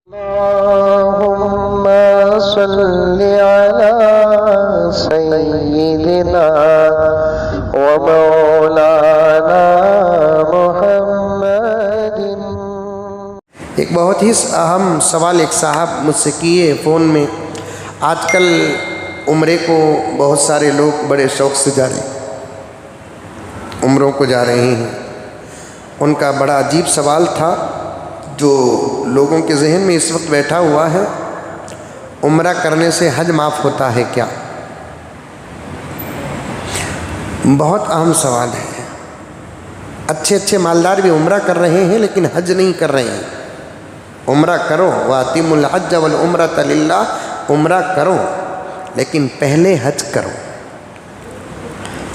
اللهم صل على سيدنا ومولانا محمد۔ ایک بہت ہی اہم سوال ایک صاحب مجھ سے کیے فون میں۔ آج کل عمرے کو بہت سارے لوگ بڑے شوق سے جا رہے ہیں، عمروں کو جا رہے ہیں۔ ان کا بڑا عجیب سوال تھا جو لوگوں کے ذہن میں اس وقت بیٹھا ہوا ہے، عمرہ کرنے سے حج معاف ہوتا ہے کیا؟ بہت اہم سوال ہے۔ اچھے مالدار بھی عمرہ کر رہے ہیں لیکن حج نہیں کر رہے ہیں۔ عمرہ کرو وَأَتِمُّ الْحَجَّ وَالْعُمْرَةَ لِلَّهِ، عمرہ کرو لیکن پہلے حج کرو۔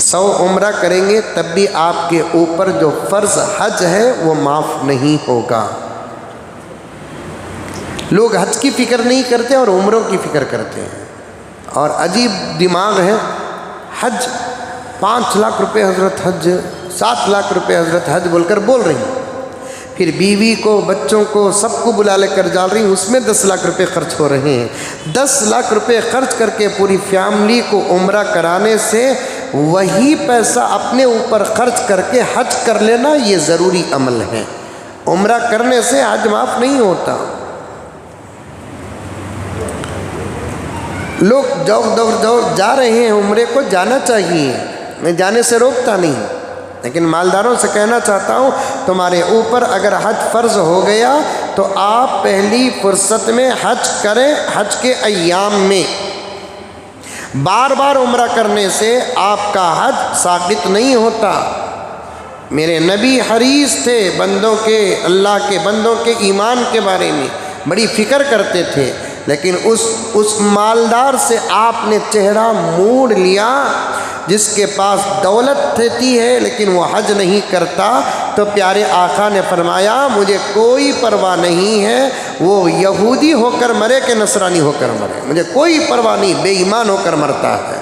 100 عمرہ کریں گے تب بھی آپ کے اوپر جو فرض حج ہے وہ معاف نہیں ہوگا۔ لوگ حج کی فکر نہیں کرتے اور عمروں کی فکر کرتے ہیں، اور عجیب دماغ ہے۔ حج 5 لاکھ روپے حضرت حج، 7 لاکھ روپے حضرت حج بول کر بول رہی ہیں، پھر بیوی کو بچوں کو سب کو بلا لے کر جا رہی ہیں، اس میں 10 لاکھ روپے خرچ ہو رہے ہیں۔ 10 لاکھ روپے خرچ کر کے پوری فیملی کو عمرہ کرانے سے وہی پیسہ اپنے اوپر خرچ کر کے حج کر لینا یہ ضروری عمل ہے۔ عمرہ کرنے سے حج معاف نہیں ہوتا۔ لوگ دوڑ جا رہے ہیں عمرے کو، جانا چاہیے، میں جانے سے روکتا نہیں، لیکن مالداروں سے کہنا چاہتا ہوں تمہارے اوپر اگر حج فرض ہو گیا تو آپ پہلی فرصت میں حج کریں۔ حج کے ایام میں بار بار عمرہ کرنے سے آپ کا حج ثابت نہیں ہوتا۔ میرے نبی حریص تھے بندوں کے، اللہ کے بندوں کے ایمان کے بارے میں بڑی فکر کرتے تھے، لیکن اس مالدار سے آپ نے چہرہ موڑ لیا جس کے پاس دولت تھی ہے لیکن وہ حج نہیں کرتا۔ تو پیارے آقا نے فرمایا مجھے کوئی پرواہ نہیں ہے وہ یہودی ہو کر مرے کہ نصرانی ہو کر مرے، مجھے کوئی پرواہ نہیں، بے ایمان ہو کر مرتا ہے۔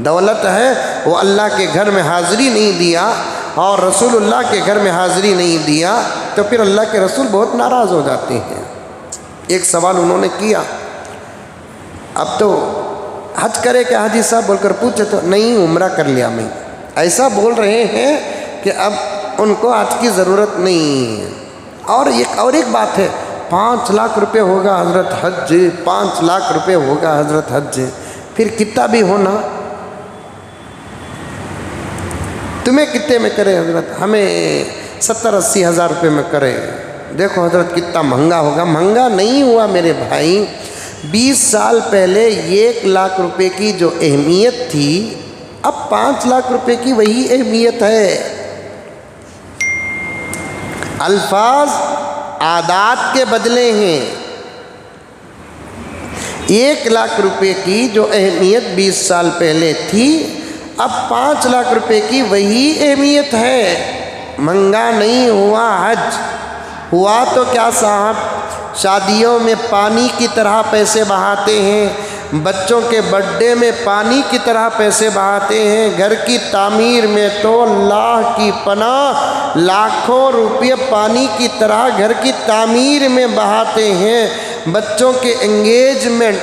دولت ہے، وہ اللہ کے گھر میں حاضری نہیں دیا اور رسول اللہ کے گھر میں حاضری نہیں دیا تو پھر اللہ کے رسول بہت ناراض ہو جاتے ہیں۔ ایک سوال انہوں نے کیا، اب تو حج کرے کہ حاجی صاحب بول کر پوچھے تو نہیں عمرہ کر لیا میں، ایسا بول رہے ہیں کہ اب ان کو حج کی ضرورت نہیں ہے۔ اور ایک بات ہے، 5 لاکھ روپے ہوگا حضرت حج، 5 لاکھ روپے ہوگا حضرت حج، پھر کتنا بھی ہونا، تمہیں کتنے میں کرے حضرت؟ ہمیں 70-80 ہزار روپے میں کرے۔ دیکھو حضرت کتنا مہنگا ہوگا۔ مہنگا نہیں ہوا میرے بھائی، 20 سال پہلے 1 لاکھ روپے کی جو اہمیت تھی اب 5 لاکھ روپے کی وہی اہمیت ہے۔ الفاظ عادات کے بدلے ہیں۔ 1 لاکھ روپے کی جو اہمیت 20 سال پہلے تھی اب 5 لاکھ روپے کی وہی اہمیت ہے۔ مہنگا نہیں ہوا حج، ہوا تو کیا صاحب، شادیوں میں پانی کی طرح پیسے بہاتے ہیں، بچوں کے برتھ ڈے میں پانی کی طرح پیسے بہاتے ہیں، گھر کی تعمیر میں تو اللہ کی پناہ لاکھوں روپے پانی کی طرح گھر کی تعمیر میں بہاتے ہیں، بچوں کے انگیجمنٹ،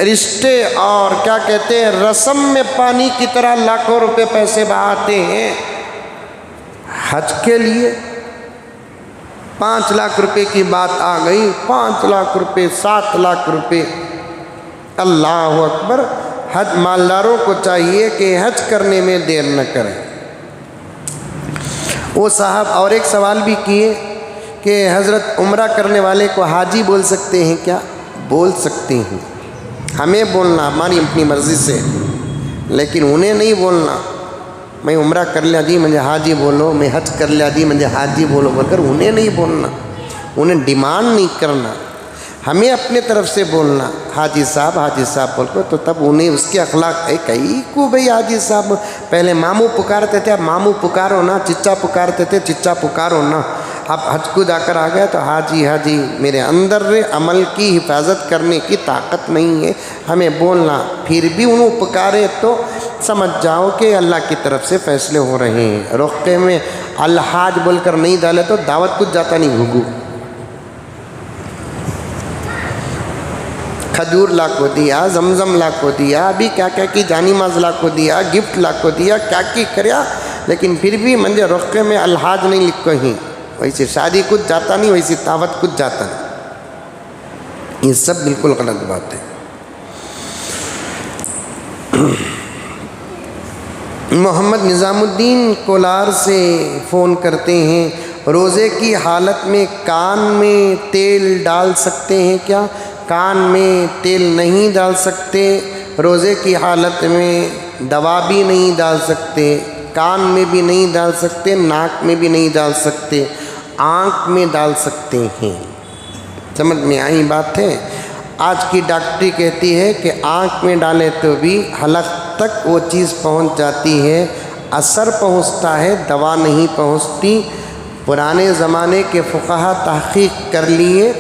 رشتے اور کیا کہتے ہیں رسم میں پانی کی طرح لاکھوں روپے پیسے بہاتے ہیں۔ حج کے لیے 5 لاکھ روپے کی بات آ گئی، 5 لاکھ روپے، 7 لاکھ روپے، اللہ اکبر۔ حج مالداروں کو چاہیے کہ حج کرنے میں دیر نہ کریں۔ وہ صاحب اور ایک سوال بھی کیے کہ حضرت عمرہ کرنے والے کو حاجی بول سکتے ہیں کیا؟ بول سکتے ہیں، ہمیں بولنا ہماری اپنی مرضی سے، لیکن انہیں نہیں بولنا میں عمرہ کر لیا جی مجھے حاجی بولو، میں حج کر لیا جی مجھے حاجی بولو بول کر انہیں نہیں بولنا، انہیں ڈیمانڈ نہیں کرنا، ہمیں اپنے طرف سے بولنا حاجی صاحب بول کر، تو تب انہیں اس کے اخلاق ہے کئی کو بھئی حاجی صاحب، پہلے ماموں پکارتے تھے اب ماموں پکارو نا، چچا پکارتے تھے چچا پکارو نا، اب حج کو جا کر آ گیا تو حاجی میرے اندر عمل کی حفاظت کرنے کی طاقت نہیں ہے، ہمیں بولنا، پھر بھی انہوں پکارے تو سمجھ جاؤ کہ اللہ کی طرف سے فیصلے ہو رہے ہیں۔ رقعے میں الحاج بول کر نہیں ڈالے تو دعوت کچھ جاتا نہیں گھگو۔ کھجور لا کو دیا، زمزم لا کو دیا، ابھی کیا کیا کی جانی ماز لا کو دیا، گفٹ لا کو دیا، کیا کی کریا، لیکن پھر بھی منجے رقے میں الحاج نہیں لکھو ہی، ویسے شادی کچھ جاتا نہیں، ویسی دعوت کچھ جاتا نہیں، یہ سب بالکل غلط بات ہے۔ محمد نظام الدین کولار سے فون کرتے ہیں، روزے کی حالت میں کان میں تیل ڈال سکتے ہیں کیا؟ کان میں تیل نہیں ڈال سکتے، روزے کی حالت میں دوا بھی نہیں ڈال سکتے، کان میں بھی نہیں ڈال سکتے، ناک میں بھی نہیں ڈال سکتے، آنکھ میں ڈال سکتے ہیں۔ سمجھ میں آئی بات ہے؟ آج کی ڈاکٹری کہتی ہے کہ آنکھ میں ڈالے تو بھی حلق تک وہ چیز پہنچ جاتی ہے، اثر پہنچتا ہے، دوا نہیں پہنچتی۔ پرانے زمانے کے فقہا تحقیق کر لیے،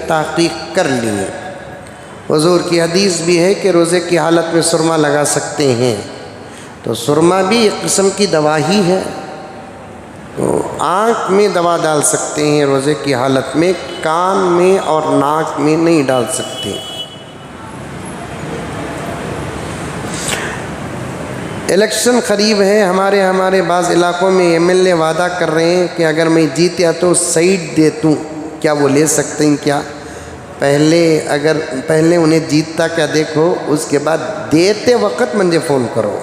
حضور کی حدیث بھی ہے کہ روزے کی حالت میں سرما لگا سکتے ہیں، تو سرما بھی ایک قسم کی دوا ہی ہے، تو آنکھ میں دوا ڈال سکتے ہیں روزے کی حالت میں، کان میں اور ناک میں نہیں ڈال سکتے۔ الیکشن قریب ہے، ہمارے بعض علاقوں میں ایم ایل اے وعدہ کر رہے ہیں کہ اگر میں جیتیا تو سیٹ دے دوں، کیا وہ لے سکتے ہیں کیا؟ پہلے انہیں جیتتا کیا دیکھو، اس کے بعد دیتے وقت مجھے فون کرو۔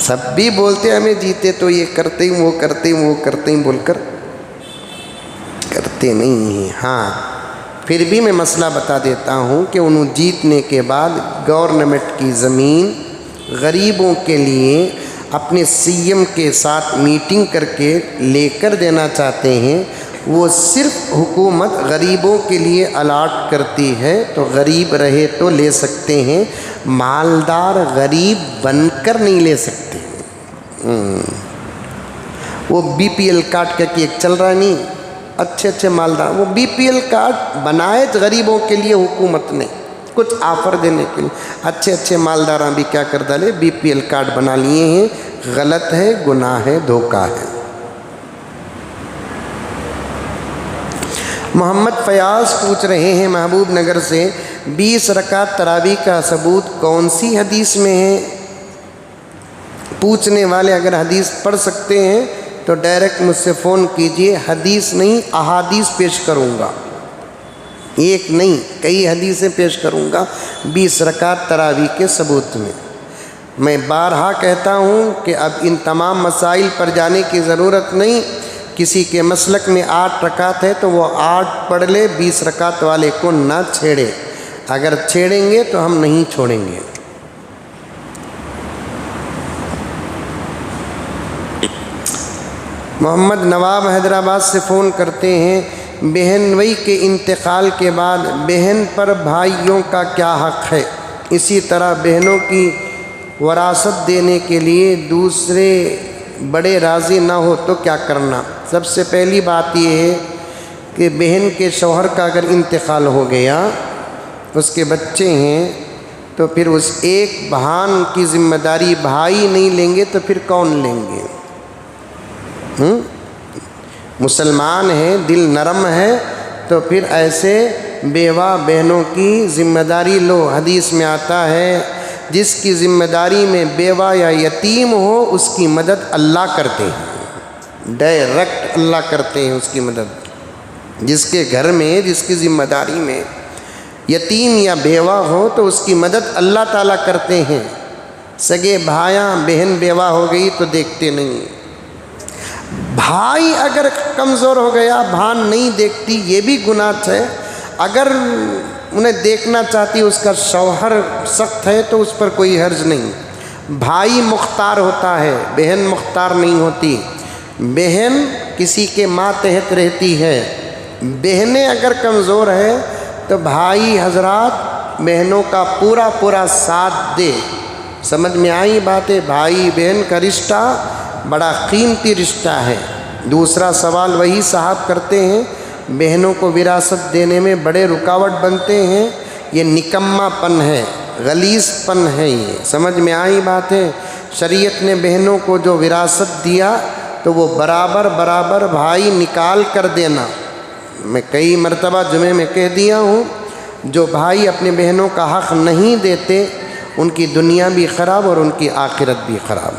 سب بھی بولتے ہمیں جیتے تو یہ کرتے ہیں، وہ کرتے ہیں، وہ کرتے ہیں بول کر کرتے نہیں ہیں۔ ہاں پھر بھی میں مسئلہ بتا دیتا ہوں کہ انہوں جیتنے کے بعد گورنمنٹ کی زمین غریبوں کے لیے اپنے سی ایم کے ساتھ میٹنگ کر کے لے کر دینا چاہتے ہیں، وہ صرف حکومت غریبوں کے لیے الاٹ کرتی ہے، تو غریب رہے تو لے سکتے ہیں، مالدار غریب بن کر نہیں لے سکتے۔ وہ بی پی ایل کارڈ کا کہ ایک چل رہا نہیں، اچھے مالدار، وہ بی پی ایل کارڈ بنائے غریبوں کے لیے حکومت نے کچھ آفر دینے کے لیے، اچھے مالداراں بھی کیا کر ڈالے، بی پی ایل کارڈ بنا لیے ہیں، غلط ہے، گناہ ہے، دھوکہ ہے۔ محمد فیاض پوچھ رہے ہیں محبوب نگر سے، 20 رکعت تراویح کا ثبوت کون سی حدیث میں ہے؟ پوچھنے والے اگر حدیث پڑھ سکتے ہیں تو ڈائریکٹ مجھ سے فون کیجئے، حدیث نہیں احادیث پیش کروں گا، ایک نہیں کئی حدیثیں پیش کروں گا 20 رکعت تراویح کے ثبوت میں۔ میں بارہا کہتا ہوں کہ اب ان تمام مسائل پر جانے کی ضرورت نہیں، کسی کے مسلک میں 8 رکعت ہے تو وہ 8 پڑھ لے، 20 رکعت والے کو نہ چھیڑے، اگر چھیڑیں گے تو ہم نہیں چھوڑیں گے۔ محمد نواب حیدرآباد سے فون کرتے ہیں، بہنوئی کے انتقال کے بعد بہن پر بھائیوں کا کیا حق ہے؟ اسی طرح بہنوں کی وراثت دینے کے لیے دوسرے بڑے راضی نہ ہو تو کیا کرنا؟ سب سے پہلی بات یہ ہے کہ بہن کے شوہر کا اگر انتقال ہو گیا، اس کے بچے ہیں، تو پھر اس ایک بہن کی ذمہ داری بھائی نہیں لیں گے تو پھر کون لیں گے؟ مسلمان ہے، دل نرم ہے، تو پھر ایسے بیوہ بہنوں کی ذمہ داری لو۔ حدیث میں آتا ہے جس کی ذمہ داری میں بیوہ یا یتیم ہو اس کی مدد اللہ کرتے ہیں، ڈائریکٹ اللہ کرتے ہیں اس کی مدد۔ جس کے گھر میں، جس کی ذمہ داری میں یتیم یا بیوہ ہو تو اس کی مدد اللہ تعالیٰ کرتے ہیں۔ سگے بھائیاں بہن بیوہ ہو گئی تو دیکھتے نہیں، بھائی اگر کمزور ہو گیا بہن نہیں دیکھتی، یہ بھی گناہ ہے۔ اگر انہیں دیکھنا چاہتی اس کا شوہر سخت ہے تو اس پر کوئی حرج نہیں۔ بھائی مختار ہوتا ہے، بہن مختار نہیں ہوتی۔ بہن کسی کے ماتحت رہتی ہے، بہنیں اگر کمزور ہے تو بھائی حضرات بہنوں کا پورا ساتھ دے۔ سمجھ میں آئی باتیں؟ بھائی بہن کا رشتہ بڑا قیمتی رشتہ ہے۔ دوسرا سوال وہی صاحب کرتے ہیں، بہنوں کو وراثت دینے میں بڑے رکاوٹ بنتے ہیں، یہ نکما پن ہے، غلیظ پن ہے۔ یہ سمجھ میں آئی بات ہے؟ شریعت نے بہنوں کو جو وراثت دیا تو وہ برابر بھائی نکال کر دینا، میں کئی مرتبہ جمعے میں کہہ دیا ہوں، جو بھائی اپنے بہنوں کا حق نہیں دیتے ان کی دنیا بھی خراب اور ان کی آخرت بھی خراب۔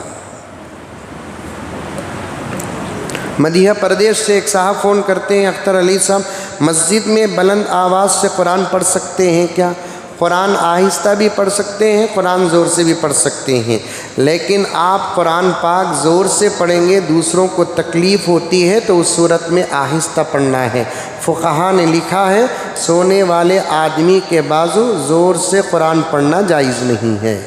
مدھیہ پردیش سے ایک صاحب فون کرتے ہیں، اختر علی صاحب مسجد میں بلند آواز سے قرآن پڑھ سکتے ہیں کیا؟ قرآن آہستہ بھی پڑھ سکتے ہیں، قرآن زور سے بھی پڑھ سکتے ہیں، لیکن آپ قرآن پاک زور سے پڑھیں گے دوسروں کو تکلیف ہوتی ہے تو اس صورت میں آہستہ پڑھنا ہے۔ فقہا نے لکھا ہے سونے والے آدمی کے بازو زور سے قرآن پڑھنا جائز نہیں ہے۔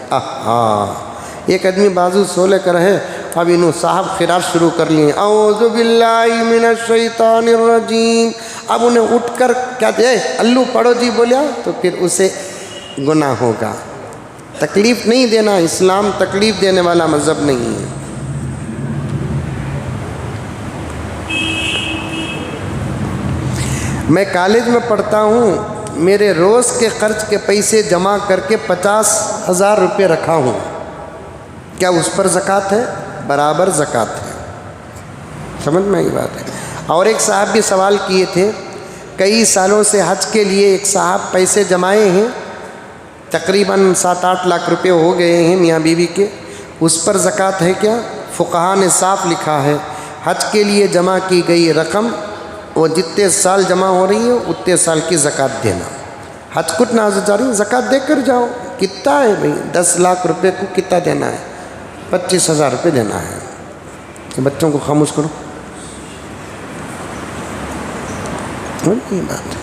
ایک آدمی بازو سو لے کر ہے، اب انہوں صاحب خراج شروع کر لیے، اعوذ باللہ من الشیطان الرجیم، اب انہیں اٹھ کر کیا دے اللہ پڑھو جی بولیا تو پھر اسے گناہ ہوگا۔ تکلیف نہیں دینا، اسلام تکلیف دینے والا مذہب نہیں ہے۔ میں کالج میں پڑھتا ہوں، میرے روز کے خرچ کے پیسے جمع کر کے 50,000 روپے رکھا ہوں، کیا اس پر زکوٰۃ ہے؟ برابر زکوٰۃ ہے۔ سمجھ میں آئی بات ہے۔ اور ایک صاحب بھی سوال کیے تھے، کئی سالوں سے حج کے لیے ایک صاحب پیسے جمائے ہیں، تقریباً 7-8 لاکھ روپے ہو گئے ہیں میاں بیوی کے، اس پر زکوٰۃ ہے کیا؟ فقہا نے صاف لکھا ہے حج کے لیے جمع کی گئی رقم وہ جتنے سال جمع ہو رہی ہے اتنے سال کی زکوٰۃ دینا۔ حج کٹ نازل جا رہی ہے، زکوٰۃ دے کر جاؤ۔ کتنا ہے بھئی؟ 10 لاکھ روپے کو کتنا دینا ہے؟ 25,000 روپے دینا ہے۔ بچوں کو خاموش کرو۔ یہ بات ہے۔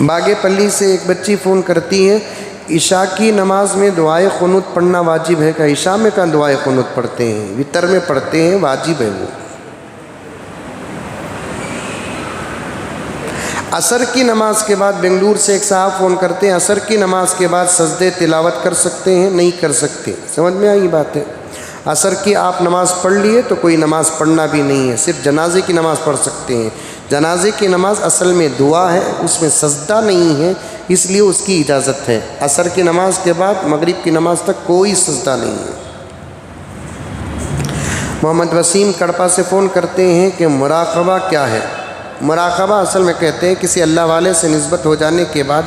باغے پلی سے ایک بچی فون کرتی ہے، عشاء کی نماز میں دعائے قنوت پڑھنا واجب ہے کہ عشاء میں کہاں دعائے قنوت پڑھتے ہیں، وتر میں پڑھتے ہیں، واجب ہے وہ۔ عصر کی نماز کے بعد بنگلور سے ایک صاحب فون کرتے ہیں، عصر کی نماز کے بعد سجدے تلاوت کر سکتے ہیں؟ نہیں کر سکتے۔ سمجھ میں آئی بات ہے؟ عصر کی آپ نماز پڑھ لیے تو کوئی نماز پڑھنا بھی نہیں ہے، صرف جنازے کی نماز پڑھ سکتے ہیں۔ جنازے کی نماز اصل میں دعا ہے، اس میں سجدہ نہیں ہے، اس لیے اس کی اجازت ہے۔ عصر کی نماز کے بعد مغرب کی نماز تک کوئی سجدہ نہیں ہے۔ محمد وسیم کڑپا سے فون کرتے ہیں کہ مراقبہ کیا ہے؟ مراقبہ اصل میں کہتے ہیں کسی اللہ والے سے نسبت ہو جانے کے بعد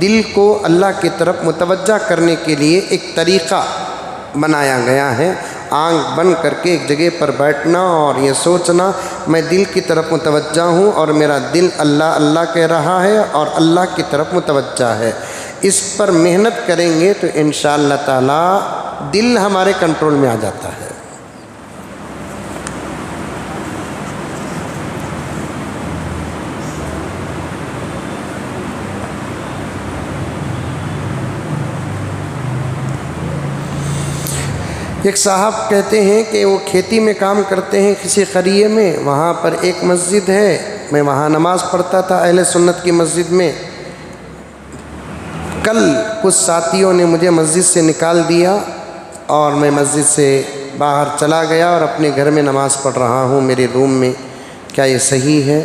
دل کو اللہ کی طرف متوجہ کرنے کے لیے ایک طریقہ بنایا گیا ہے۔ آنکھ بند کر کے ایک جگہ پر بیٹھنا اور یہ سوچنا میں دل کی طرف متوجہ ہوں اور میرا دل اللہ اللہ کہہ رہا ہے اور اللہ کی طرف متوجہ ہے۔ اس پر محنت کریں گے تو انشاءاللہ تعالی دل ہمارے کنٹرول میں آ جاتا ہے۔ ایک صاحب کہتے ہیں کہ وہ کھیتی میں کام کرتے ہیں کسی قریے میں، وہاں پر ایک مسجد ہے، میں وہاں نماز پڑھتا تھا اہل سنت کی مسجد میں۔ کل کچھ ساتھیوں نے مجھے مسجد سے نکال دیا اور میں مسجد سے باہر چلا گیا اور اپنے گھر میں نماز پڑھ رہا ہوں میرے روم میں۔ کیا یہ صحیح ہے؟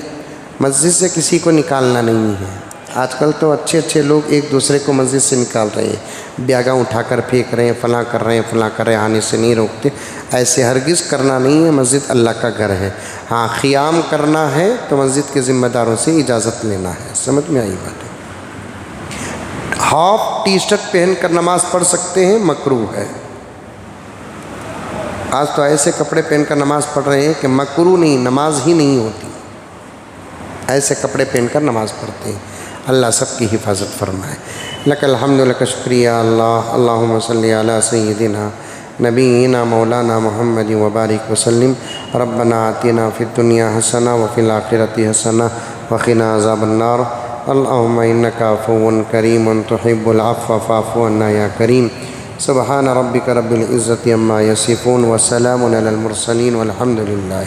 مسجد سے کسی کو نکالنا نہیں ہے۔ آج کل تو اچھے لوگ ایک دوسرے کو مسجد سے نکال رہے ہیں، بیاگاں اٹھا کر پھینک رہے ہیں، فلاں کر رہے ہیں، فلاں کر رہے ہیں، آنے سے نہیں روکتے۔ ایسے ہرگز کرنا نہیں ہے، مسجد اللہ کا گھر ہے۔ ہاں قیام کرنا ہے تو مسجد کے ذمہ داروں سے اجازت لینا ہے۔ سمجھ میں آئی بات ہے؟ ہاف ٹی شرٹ پہن کر نماز پڑھ سکتے ہیں، مکروہ ہے۔ آج تو ایسے کپڑے پہن کر نماز پڑھ رہے ہیں کہ مکروہ نہیں، نماز ہی نہیں ہوتی، ایسے کپڑے پہن کر نماز پڑھتے ہیں۔ اللہ سب کی حفاظت فرمائے۔ لک الحمد لک شکریہ اللہ، اللہم صلی علی سیدنا نبینا مولانا محمد وبارک وسلم۔ ربنا آتنا فی الدنیا حسنہ وفی الآخرۃ حسنہ وقنا عذاب النار۔ اللہم انک عفو کریم تحب العفو فاعف عنا یا کریم۔ سبحان ربک رب العزۃ عما یصفون وسلام علی المرسلین والحمد للہ۔